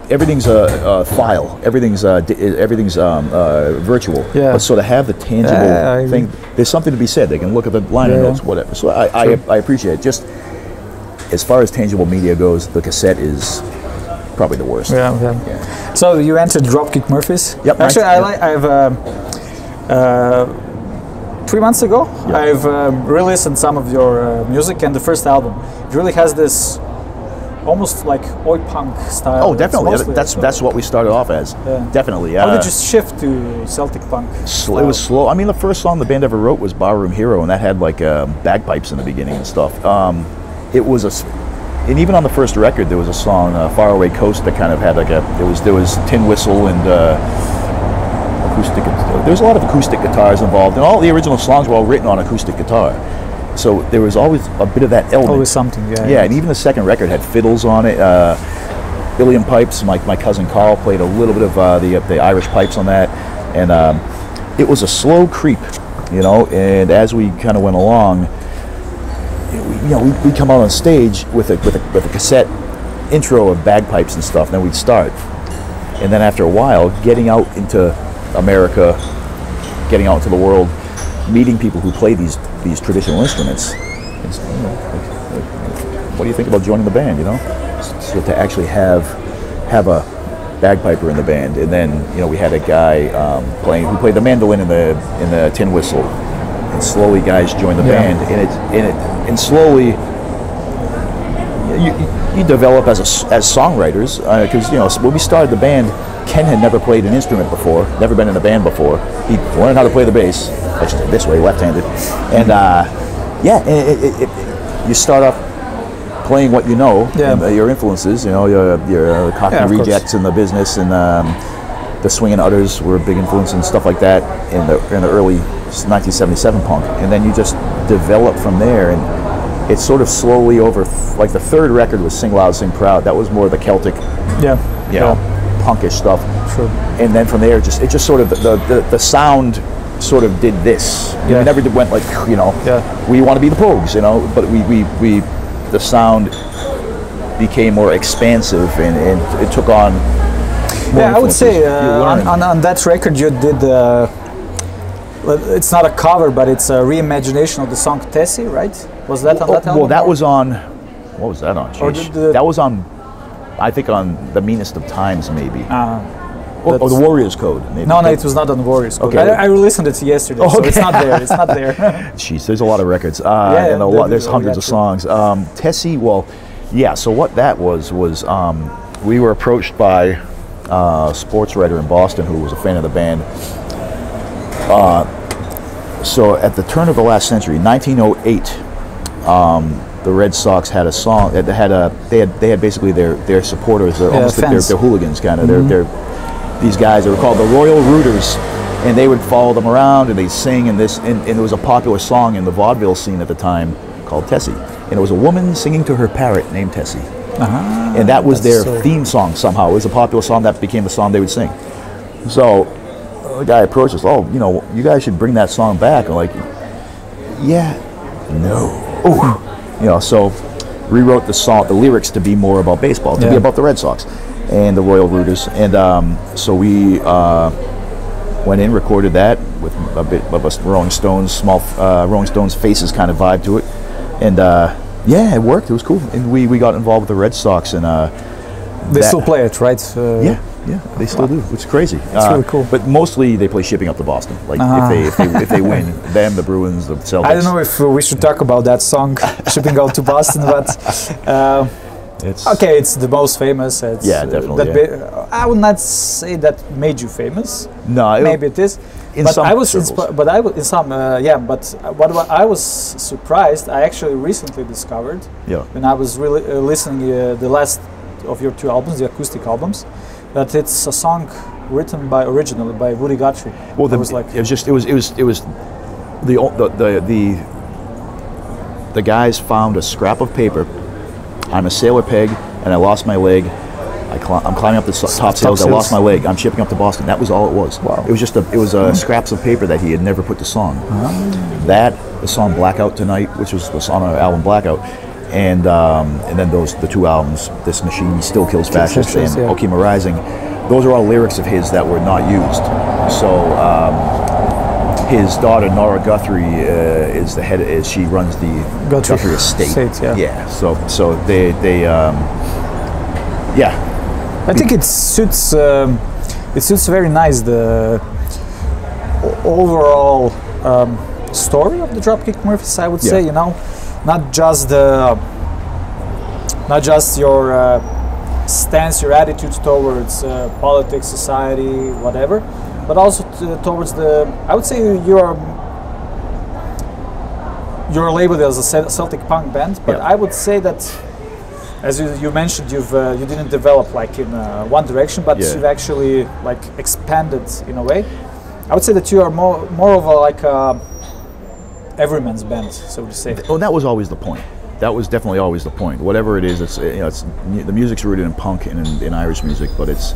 everything's a file. Everything's virtual. Yeah. But so to have the tangible thing, there's something to be said. They can look at the liner notes, whatever. So I appreciate it. Just as far as tangible media goes, the cassette is probably the worst. Yeah. So you entered Dropkick Murphys. Yep. Actually, I've 3 months ago, I've re-listened some of your music, and the first album, it really has this almost like oi punk style. Oh, definitely. That's what we started off as. Yeah. Definitely. How did you shift to Celtic-punk? It was slow. I mean, the first song the band ever wrote was Barroom Hero, and that had bagpipes in the beginning and stuff. And even on the first record, there was a song, Faraway Coast, that kind of had there was tin whistle and acoustic. There was a lot of acoustic guitars involved, and all the original songs were all written on acoustic guitar. So there was always a bit of that element. Always something, Yeah, and even the second record had fiddles on it, Kellyjem pipes. My cousin Carl played a little bit of the Irish pipes on that, and it was a slow creep, And as we kind of went along, we'd come out on stage with a cassette intro of bagpipes and stuff, and then we'd start. And then after a while, getting out into America, getting out into the world, meeting people who play these traditional instruments. What do you think about joining the band? So to actually have a bagpiper in the band, and then we had a guy who played the mandolin in the tin whistle, and slowly guys joined the band, and slowly you develop as songwriters, because when we started the band, Ken had never played an instrument before, never been in a band before. He learned how to play the bass, this way, left-handed, and you start off playing what your influences, your Cockney Rejects in the business, and the Swingin' Utters were a big influence and stuff like that in the early 1977 punk, and then you just develop from there. And It sort of slowly over, like the third record was Sing Loud, Sing Proud. That was more the Celtic, you know, punkish stuff. True. And then from there, it just sort of the sound sort of did this. We never went like, you know, we want to be the Pogues, you know, but we the sound became more expansive and it took on more I would say influences. on that record you did it's not a cover, but it's a reimagination of the song Tessie, right? Was that on that album? Well, that was on, what was that on? That was on, I think on The Meanest of Times, maybe. Or The Warrior's Code, maybe. No, it was not on Warrior's Code. Okay. I listened to it yesterday, so it's not there. It's not there. Jeez, there's a lot of records. And there's hundreds of songs. Tessie, well, yeah, so what that was we were approached by a sports writer in Boston who was a fan of the band. So at the turn of the last century, 1908, the Red Sox had a song. They had basically their supporters. They're almost like their hooligans, kind of. These guys. They were called the Royal Rooters, and they would follow them around and they'd sing. And it was a popular song in the vaudeville scene at the time called Tessie, and it was a woman singing to her parrot named Tessie, and that was their theme song. Somehow it was a popular song that became the song they would sing. So the guy approached us, oh, you know, you guys should bring that song back. I'm like, yeah, no. Ooh. You know, so rewrote the song, the lyrics to be more about baseball, to be about the Red Sox and the Royal Rooters. And so we went in, recorded that with a bit of a Rolling Stones, Rolling Stones Faces kind of vibe to it. And yeah, it worked. It was cool. And we got involved with the Red Sox. And they still play it, right? Yeah, they still do, which is crazy. It's really cool. But mostly they play Shipping Up to Boston. Like if they win, them, the Bruins, the Celtics. I don't know if we should talk about that song, Shipping Out to Boston, but it's the most famous. It's, definitely. I would not say that made you famous. No, maybe it is. But I was what I was surprised. I actually recently discovered when I was really listening the last of your two albums, the acoustic albums, that it's a song written originally by Woody Guthrie. Well, it was the guys found a scrap of paper. I'm a sailor peg, and I lost my leg. I'm climbing up the top sails. I lost my leg. I'm shipping up to Boston. That was all it was. Wow. It was just scraps of paper that he had never put to song. The song Blackout Tonight, which was on our album Blackout. And then the two albums, This Machine Still Kills Fascists and Okima Rising, those are all lyrics of his that were not used. So his daughter Nora Guthrie is the head. She runs the Guthrie estate. So they I think it suits very nice the overall story of the Dropkick Murphys. I would say, you know. Not just your stance, your attitude towards politics, society, whatever, but also towards I would say you're labeled as a Celtic-punk band, but I would say that, as you mentioned, you didn't develop like in one direction, but you've actually like expanded in a way. I would say that you are more of a everyman's band, so to say. Well, that was always the point. That was definitely always the point. Whatever it is, it's the music's rooted in punk and in Irish music, but it is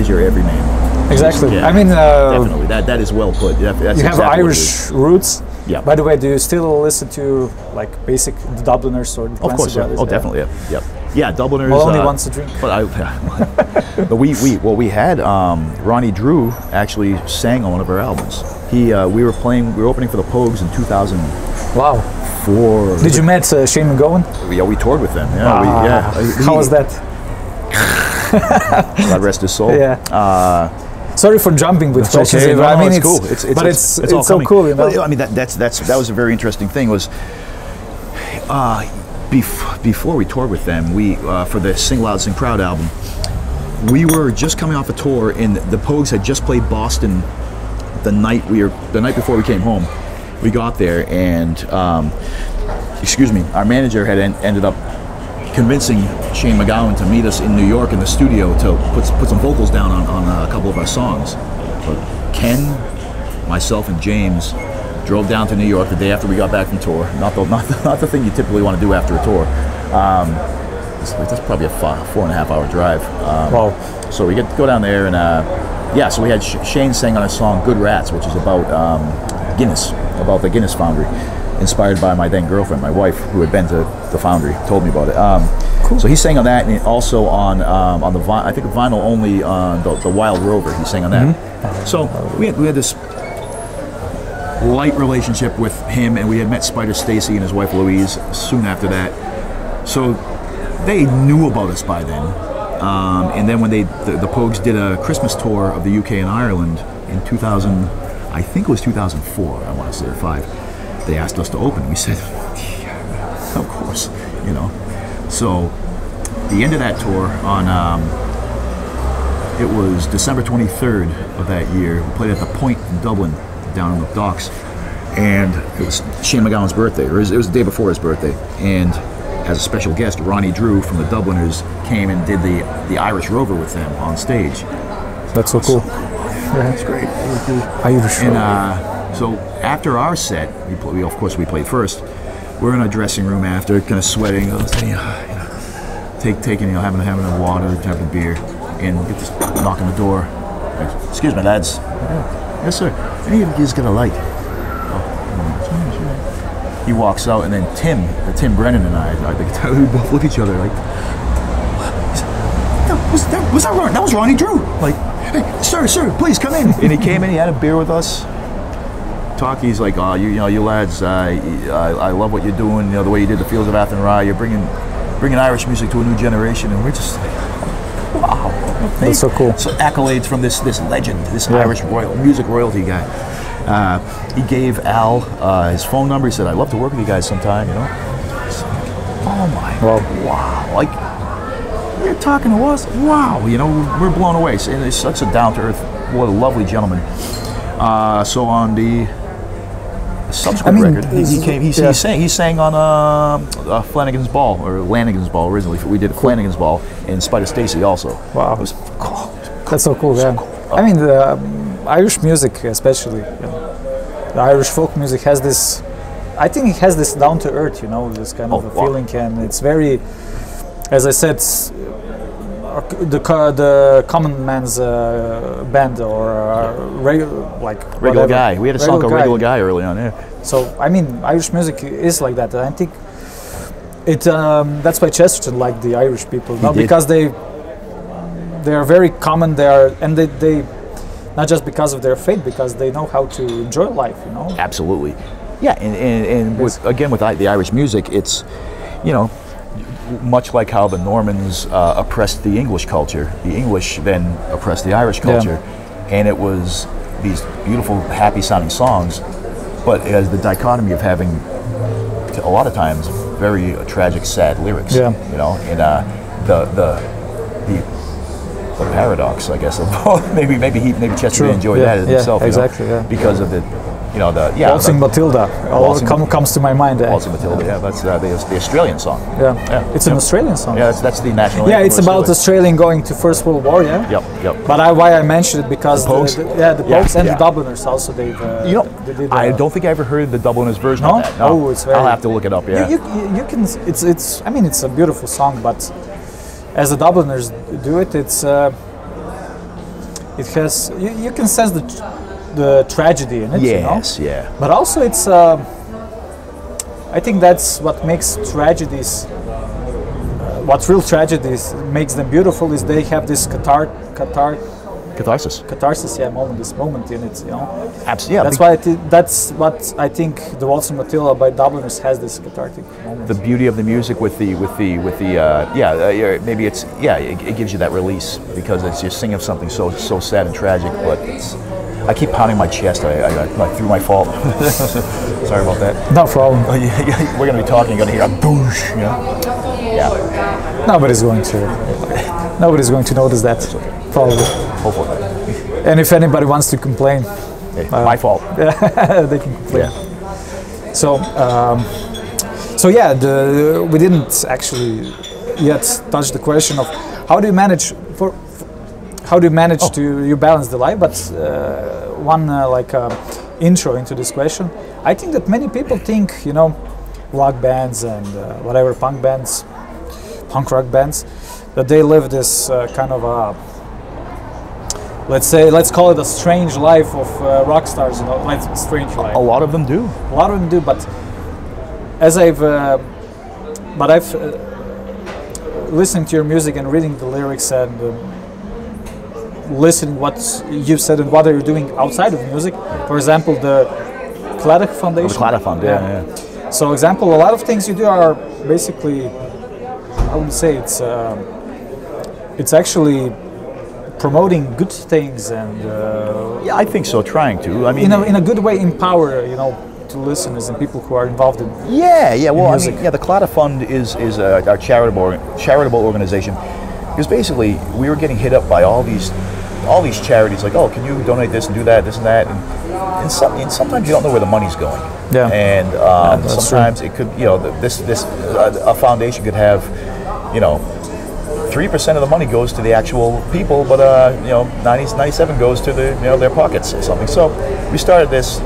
your everyman. Exactly. Yeah, I mean, definitely that is well put. That's you have exactly Irish roots. Yeah. By the way, do you still listen to like basic the Dubliners or the Of course, yeah. Oh, definitely, yeah. Yeah, Dubliners. Well, only wants to drink. But we had Ronnie Drew actually sang on one of our albums. We were opening for the Pogues in 2000. Wow. 4. Did you meet Shane McGowan? Yeah, we toured with them. Yeah, How was that? God rest his soul. Yeah. Sorry for jumping with questions. Okay. I mean, it's cool. It's so cool, you know. Well, I mean, that was a very interesting thing. Was before we toured with them, we for the Sing Loud, Sing Proud album, we were just coming off a tour, and the Pogues had just played Boston the night before we came home. We got there, and our manager had ended up convincing Shane McGowan to meet us in New York in the studio to put some vocals down on a couple of our songs. But Ken, myself, and James drove down to New York the day after we got back from tour. Not the thing you typically want to do after a tour. That's probably a 4.5 hour drive. Wow. So we go down there, and so we had Shane sang on a song "Good Rats," which is about Guinness, about the Guinness foundry, inspired by my then girlfriend, my wife, who had been to the foundry, told me about it. Cool. So he sang on that, and also on the I think vinyl only on the Wild Rover. He sang on that. Mm-hmm. So we had this light relationship with him, and we had met Spider Stacy and his wife Louise soon after that. So they knew about us by then. And then when the Pogues did a Christmas tour of the UK and Ireland in 2000, I think it was 2004, I want to say, or 5, they asked us to open. We said, yeah, of course, you know. So the end of that tour on, it was December 23rd of that year. We played at the Point in Dublin, down on the docks. And it was Shane MacGowan's birthday, or it was the day before his birthday. And as a special guest, Ronnie Drew from the Dubliners came and did the Irish Rover with them on stage. That's so cool. Yeah, that's great. Really cool. Irish Rover. And so after our set, we of course we played first. We're in a dressing room after, kind of sweating, taking having a water, having a beer, and get this knock on the door. Excuse me, lads. Yeah. Yes, sir. Any of you got a light? He walks out, and then Tim Brennan and I think we both look at each other like, that was Ronnie Drew. Like, hey, sir, please come in. And he came in, he had a beer with us. He's like, oh, you lads, I love what you're doing. You know, the way you did the Fields of Athenry, you're bringing Irish music to a new generation, and we're just like, wow. That's so cool. So accolades from this legend, this Irish music royalty guy. He gave Al his phone number. He said, "I'd love to work with you guys sometime." You know. Oh my! Wow! Like, you're talking to us? Wow! You know, we're blown away. And he's such a down-to-earth, what a lovely gentleman. So on the subsequent record, he sang on Flanagan's Ball, or Lanigan's Ball originally. We did Flanagan's Ball, and Spider Stacy also. Wow! It was cool. That's so cool. Yeah. Cool. I mean, the Irish music, especially, the Irish folk music has this. I think it has this down to earth, you know, this kind of a feeling, and it's very, as I said, the common man's band, or regular guy. We had a song called Regular Guy early on. Yeah. So I mean, Irish music is like that, and I think it. That's why Chesterton liked the Irish people, not because they are very common. They not just because of their faith, because they know how to enjoy life, you know. Absolutely. Yeah, and with the Irish music, it's, you know, much like how the Normans oppressed the English culture, the English then oppressed the Irish culture, and it was these beautiful, happy-sounding songs, but it has the dichotomy of having, a lot of times, very tragic, sad lyrics. Yeah. You know, and the paradox, I guess, of maybe Chesterton enjoyed that himself. Exactly. You know, because of the. You know, Waltzing Matilda comes to my mind. Waltzing Matilda, that's the Australian song. Yeah. It's an Australian song. Yeah, that's the national. Yeah, it's about Australian going to First World War. Yeah. Yep. But why I mentioned it because the Pogues and the Dubliners also they did. I don't think I ever heard the Dubliners version of that. No? Oh, it's very. I'll have to look it up. Yeah. You can. It's. I mean, it's a beautiful song, but as the Dubliners do it, it's. It has. You can sense the tragedy in it, yes, you know? Yeah. But also it's, I think that's what makes tragedies, what real tragedies makes them beautiful is they have this catharsis. This moment in it, you know. Absolutely. Yeah. That's what I think the Waltzing Matilda by Dubliners has this cathartic moment. The beauty of the music it gives you that release because it's you're singing of something so sad and tragic, but it's. I keep pounding my chest. I through my fault. Sorry about that. No problem. We're gonna be talking. You're gonna hear a boosh. You know? Yeah. Nobody's going to notice that. Okay. Probably. Hopefully. And if anybody wants to complain, my fault. They can complain. Yeah. So, we didn't actually yet touch the question of how do you manage to balance the life, but intro into this question. I think that many people think, you know, rock bands and whatever punk bands, punk rock bands, that they live this kind of a, let's call it a strange life of rock stars, you know, like strange life. A lot of them do. A lot of them do, but as I've listening to your music and reading the lyrics and listening what you said and what are you doing outside of music. For example, the Klada Foundation. The Klada Fund, yeah. So, example, a lot of things you do are basically, I wouldn't say it's actually promoting good things and yeah, I think so. Trying to. I mean, in a good way, empower, you know, to listeners and people who are involved in well, music. I mean, the Klada Fund is our charitable organization. Because basically, we were getting hit up by all these charities, like, oh, can you donate this and do that, this and that, and sometimes you don't know where the money's going. Yeah. And sometimes true. It could, you know, a foundation could have, you know, 3% of the money goes to the actual people, but you know, 97 goes to the, you know, their pockets or something. So we started this.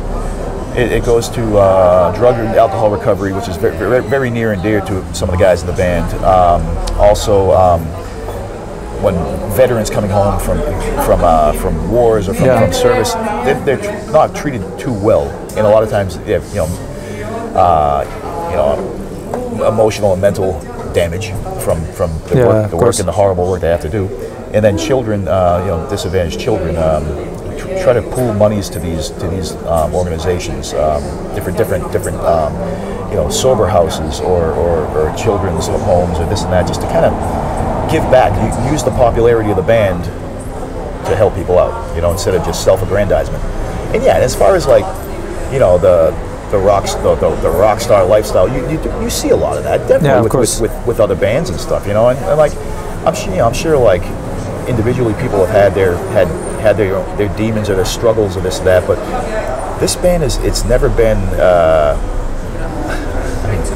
It goes to drug and alcohol recovery, which is very, very near and dear to some of the guys in the band. Also, when veterans coming home from wars or from service, they're not treated too well, and a lot of times they have, you know, emotional and mental damage from the work and the horrible work they have to do. And then children, you know, disadvantaged children, try to pool monies to these organizations, different you know, sober houses or children's homes or this and that, just to kind of give back. You use the popularity of the band to help people out, you know, instead of just self-aggrandizement. And yeah, as far as like, you know, the rock star lifestyle, you see a lot of that definitely with other bands and stuff, you know, and like I'm sure like individually people have had their demons or their struggles or this or that, but this band it's never been.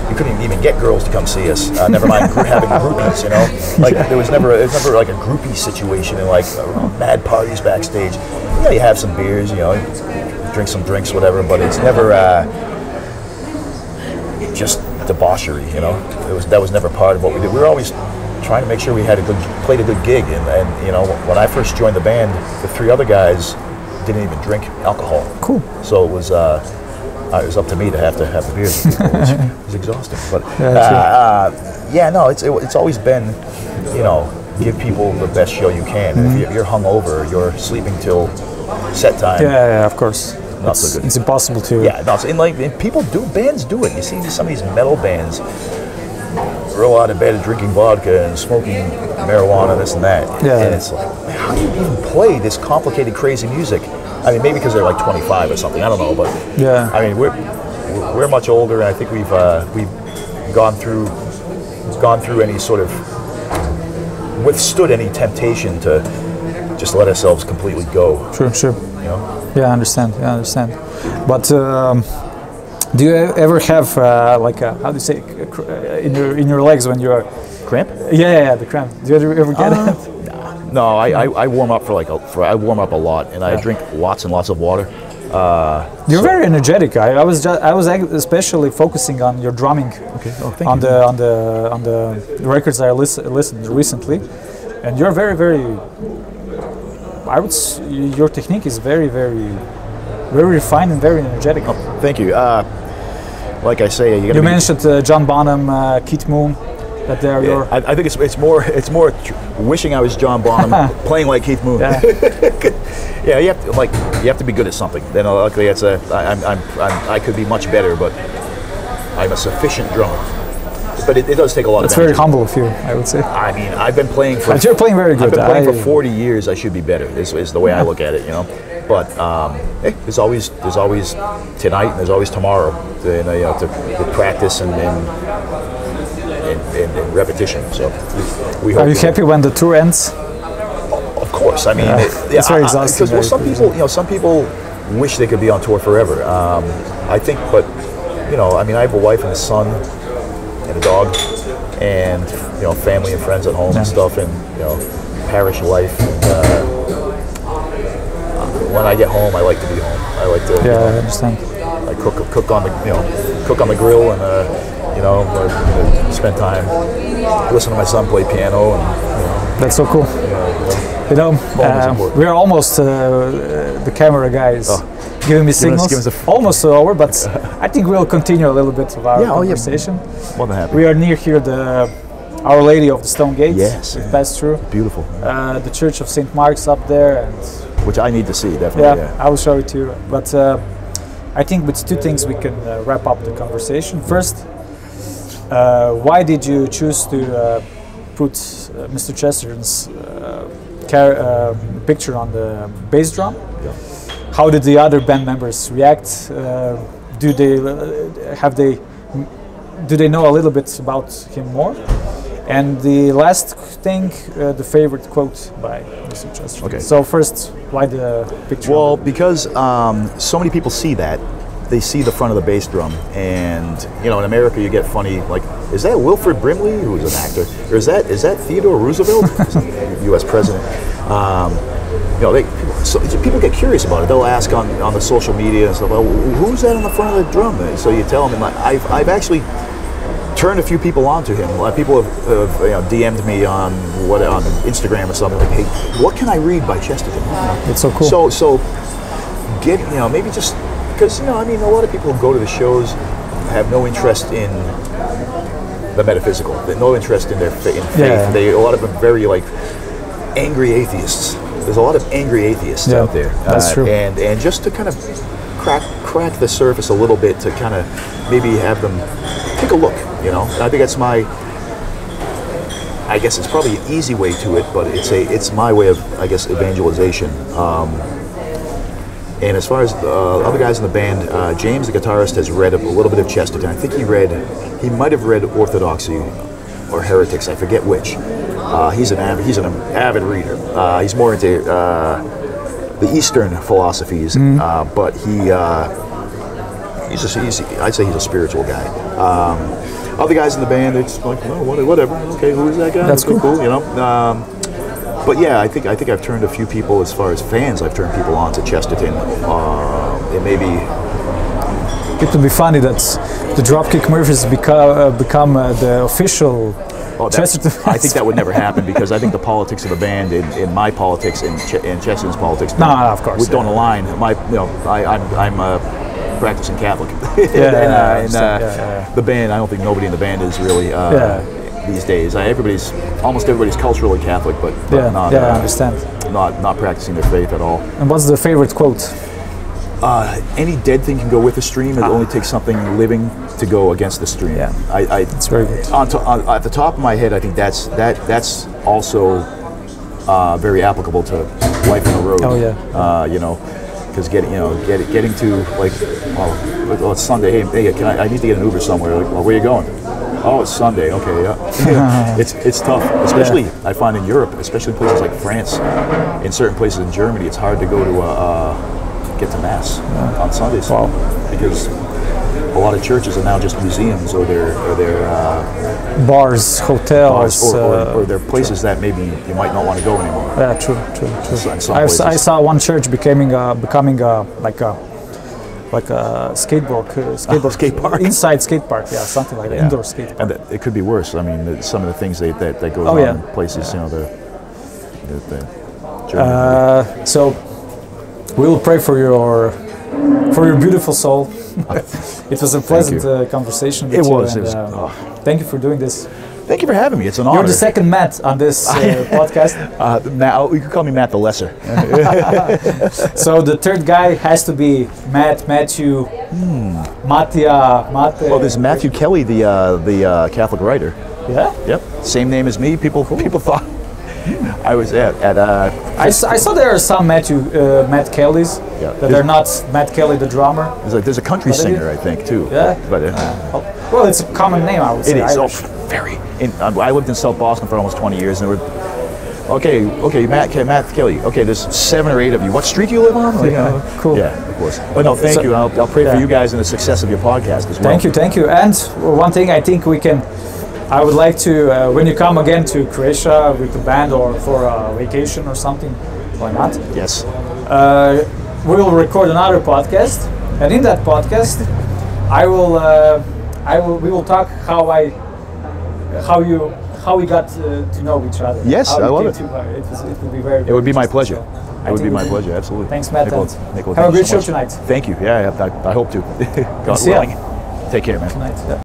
You couldn't even get girls to come see us. Never mind having groupies, you know. Like there was never like a groupie situation and like mad parties backstage. You know, you have some beers, you know, drink some drinks, whatever, but it's never just debauchery, you know. That was never part of what we did. We were always trying to make sure we played a good gig, and you know, when I first joined the band, the 3 other guys didn't even drink alcohol. Cool. So it was up to me to have the beers with people. It was exhausting. But it's always been, you know, give people the best show you can. And if you're hungover, you're sleeping till set time. Yeah, of course. Not so good. It's impossible to. Yeah, no. And bands do it. You see some of these metal bands roll out of bed drinking vodka and smoking marijuana, this and that. Yeah. And it's like, man, how do you even play this complicated, crazy music? I mean, maybe because they're like 25 or something. I don't know, but yeah. I mean, we're much older, and I think we've gone through any sort of withstood any temptation to just let ourselves completely go. Sure. You know? Yeah, I understand. But do you ever have like a, how do you say, in your legs when you're cramp? Yeah, the cramp. Do you ever get it? No, I warm up I warm up a lot, and I drink lots and lots of water. You're very energetic. I was especially focusing on your drumming. Okay. Oh, thank on you. the records I listened recently, and you're very, very. Your technique is very, very, very refined and very energetic. Oh, thank you. Like I say, you mentioned John Bonham, Keith Moon. That they're your. I think it's more wishing I was John Bonham playing like Keith Moon. Yeah. Yeah, you have to be good at something. Then luckily I could be much better, but I'm a sufficient drummer. But it does take a lot of energy. It's very humble of you, I would say. I mean, I've been playing for. But you're playing very good. I've been playing for 40 years. I should be better. Is the way I look at it, you know. But there's always tonight and there's always tomorrow to practice and repetition. So we hope. Are you happy when the tour ends? Of course. I mean, it's very exhausting. Because some people wish they could be on tour forever. I think, but I mean, I have a wife and a son and a dog, and family and friends at home and stuff, and parish life. And, when I get home, I like to be home. I like to I understand. I cook on the cook on the grill and spend time listen to my son play piano and That's so cool. We are almost the camera guys giving me signals. Almost over, but I think we'll continue a little bit of our conversation. More than happy. We are near here the Our Lady of the Stone Gates. Yes, we passed through. Beautiful. The Church of St. Mark's up there, and which I need to see definitely. I will show it to you. But I think with two things we can wrap up the conversation. First, why did you choose to put Mr. Chesterton's picture on the bass drum? Yeah. How did the other band members react? Do they know a little bit about him more? And the last thing, the favorite quote by Mr. Chesterton. Okay. So first, why the picture? Well, because so many people see that. They see the front of the bass drum, and in America you get funny like, is that Wilford Brimley, who is an actor, or is that Theodore Roosevelt, U.S. president? People get curious about it. They'll ask on the social media and stuff. Well, who's that on the front of the drum? And so you tell them, and I've actually turned a few people onto him. A lot of people have DM'd me on Instagram or something like, hey, what can I read by Chesterton? It's so cool. So get maybe just. Because, a lot of people who go to the shows have no interest in the metaphysical, no interest in their faith. Yeah. A lot of them very, angry atheists. There's a lot of angry atheists out there. That's true. And just to kind of crack the surface a little bit, to kind of maybe have them take a look, And I think that's I guess it's probably an easy way to it, but it's my way of, evangelization. And as far as the other guys in the band, James, the guitarist, has read a little bit of Chesterton. I think he might have read Orthodoxy or Heretics. I forget which. He's an avid reader. He's more into the Eastern philosophies, but I'd say he's a spiritual guy. Other guys in the band, it's like, oh, whatever. Okay, who is that guy? That's cool. But yeah, I think I've turned a few people, as far as fans, I've turned people on to Chesterton. It may be. It would be funny that the Dropkick Murphys become the official Chesterton. I think that would never happen, because I think the politics of the band and my politics and Chesterton's politics of course, don't align. I'm a practicing Catholic. The band, I don't think nobody in the band is really. These days, almost everybody's culturally Catholic, but not. I understand. Not practicing their faith at all. And what's the favorite quote? Any dead thing can go with the stream. It only takes something living to go against the stream. Yeah, it's very good. At the top of my head, I think that's also very applicable to life on the road. Oh yeah. Because getting to it's Sunday. Hey, I need to get an Uber somewhere. Where are you going? Oh, it's Sunday. Okay, yeah. It's tough, especially I find in Europe, especially places like France. In certain places in Germany, it's hard to go to get to mass on Sundays, because a lot of churches are now just museums, or they're bars, hotels, or they're places that maybe you might not want to go anymore. Yeah, true. I saw one church becoming like a skate park, inside skate park, something like that, indoor skate park. And it could be worse. I mean, some of the things that goes on in places, so we will pray for your beautiful soul. It was a pleasant conversation with you. Thank you for doing this. Thank you for having me. It's an honor. You're the second Matt on this podcast. You could call me Matt the Lesser. So the third guy has to be Matthew. Well, there's Matthew Kelly, the Catholic writer. Yeah. Yep. Same name as me. People thought I was at. I saw there are some Matt Kellys that are not Matt Kelly, the drummer. There's a country singer, I think, too. Yeah. But well, it's a common name, I would say. It is. Very. I lived in South Boston for almost 20 years, and there were. Okay, Matt Kelly. Okay, there's 7 or 8 of you. What street do you live on? Cool. Yeah, of course. But no, thank you. I'll pray for you guys and the success of your podcast as well. Thank you. And one thing I think I would like to, when you come again to Croatia with the band or for a vacation or something, why not? Yes. we will record another podcast, and in that podcast, we will talk how we got to know each other. Yes, I love it. It will be very. It would be my interesting. pleasure. So It would be my pleasure, absolutely. Thanks, Matt. Nikola, Have a great so show much. tonight. Thank you. Yeah, I hope to. God See ya. willing. Take care, man. Tonight. Yeah.